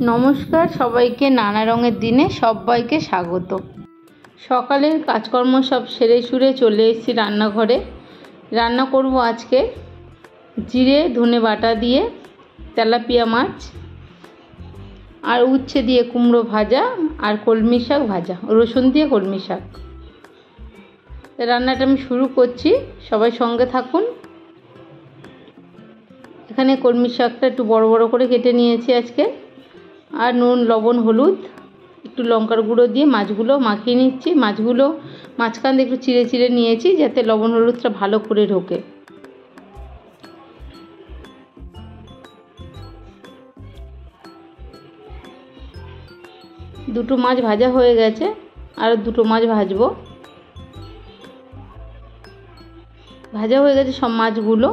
নমস্কার সবাইকে, নানা রঙের দিনে সবাইকে স্বাগত। সকালের কাজকর্ম সব সেরে সুরে চলে এসেছি রান্নাঘরে। রান্না করব আজকে জিরে ধনে বাটা দিয়ে তেলাপিয়া মাছ আর উচ্ছে দিয়ে কুমড়ো ভাজা আর কলমি শাক ভাজা, রসুন দিয়ে কলমি শাক। রান্নাটা আমি শুরু করছি, সবাই সঙ্গে থাকুন। এখানে কলমি শাকটা একটু বড় বড় করে কেটে নিয়েছি আজকে, আর নুন লবণ হলুদ একটু লঙ্কার গুঁড়ো দিয়ে মাছগুলো মাখিয়ে নিচ্ছি। মাছগুলো মাঝখান দিয়ে একটু চিড়ে চিড়ে নিয়েছি যাতে লবণ হলুদটা ভালো করে ঢোকে। দুটো মাছ ভাজা হয়ে গেছে, আর দুটো মাছ ভাজবো। ভাজা হয়ে গেছে সব মাছগুলো।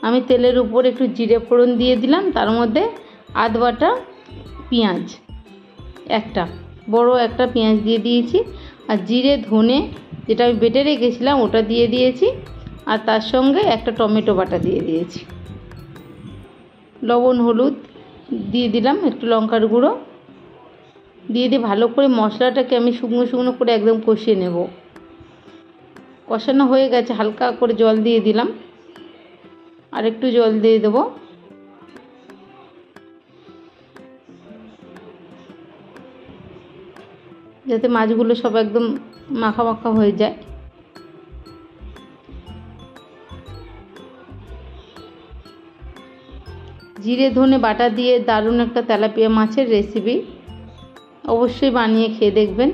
আমি তেলের উপর একটু জিরে ফোড়ন দিয়ে দিলাম, তার মধ্যে আধ বাটা পেঁয়াজ, একটা বড় একটা পেঁয়াজ দিয়ে দিয়েছি, আর জিরে ধনে যেটা আমি বেটে রেখেছিলাম ওটা দিয়ে দিয়েছি, আর তার সঙ্গে একটা টমেটো বাটা দিয়ে দিয়েছি। লবণ হলুদ দিয়ে দিলাম, একটু লঙ্কার গুঁড়ো দিয়ে ভালো করে মশলাটাকে আমি শুকনো শুকনো করে একদম কষিয়ে নেব। কষানো হয়ে গেছে, হালকা করে জল দিয়ে দিলাম, আর একটু জল দিয়ে দেবো। যাতে মাছগুলো সব একদম মাখা মাখা হয়ে যায়। জিরে ধনে বাটা দিয়ে দারুণ একটা তেলাপিয়া মাছের রেসিপি, অবশ্যই বানিয়ে খেয়ে দেখবেন।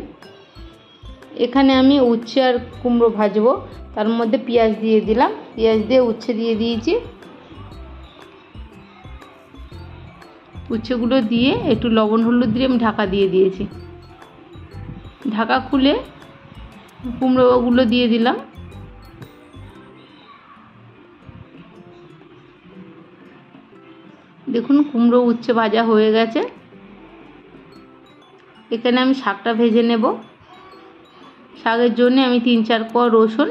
এখানে আমি উচ্ছে আর কুমড়ো ভাজবো, তার মধ্যে পেঁয়াজ দিয়ে দিলাম, পেঁয়াজ দিয়ে উচ্ছে দিয়ে দিয়েছি। উচ্ছেগুলো দিয়ে একটু লবণ হলুদ দিয়ে আমি ঢাকা দিয়ে দিয়েছি। ঢাকা খুলে কুমড়োগুলো দিয়ে দিলাম। দেখুন কুমড়ো উচ্ছে ভাজা হয়ে গেছে। এখানে আমি শাকটা ভেজে নেব। শাকের জন্য আমি 3-4 কোয়া রসুন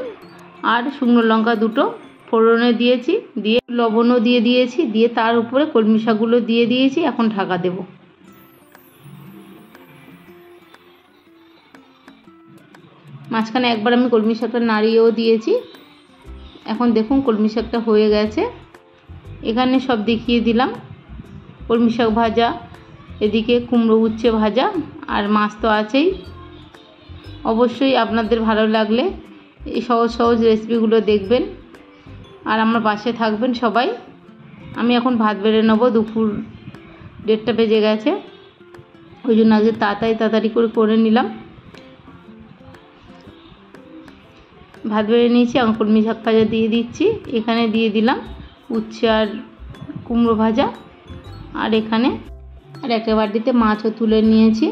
আর শুকনো লঙ্কা দুটো ফোড়নে দিয়েছি, দিয়ে লবণও দিয়ে দিয়েছি, দিয়ে তার উপরে কলমি শাকগুলো দিয়ে দিয়েছি। এখন ঢাকা দেব। মাঝখানে একবার আমি কলমি শাকটা নাড়িয়েও দিয়েছি। এখন দেখুন কলমি শাকটা হয়ে গেছে। এখানে সব দেখিয়ে দিলাম, কলমি শাক ভাজা, এদিকে কুমড়ো উচ্ছে ভাজা, আর মাছ তো আছেই। অবশ্যই আপনাদের ভালো লাগলে এই সহজ সহজ রেসিপিগুলো দেখবেন, আর আমার পাশে থাকবেন সবাই। আমি এখন ভাত বেড়ে নেবো, দুপুর 1:30 বেজে গেছে, ওই জন্য আজকে তাড়াতাড়ি করে নিলাম। ভাত বেড়ে নিয়েছি, এখন কলমি শাক ভাজা দিয়ে দিচ্ছি। এখানে দিয়ে দিলাম উচ্ছে আর কুমড়ো ভাজা, আর এখানে আর একটা বাটিতে মাছও তুলে নিয়েছি।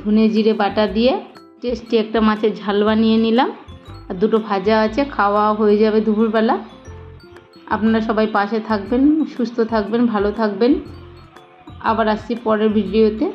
ধনে জিরে বাটা দিয়ে টেস্টি একটা মাছের ঝাল বানিয়ে নিলাম, আর দুটো ভাজা আছে, খাওয়া হয়ে যাবে দুপুরবেলা। আপনারা সবাই পাশে থাকবেন, সুস্থ থাকবেন, ভালো থাকবেন। আবার আসছি পরের ভিডিওতে।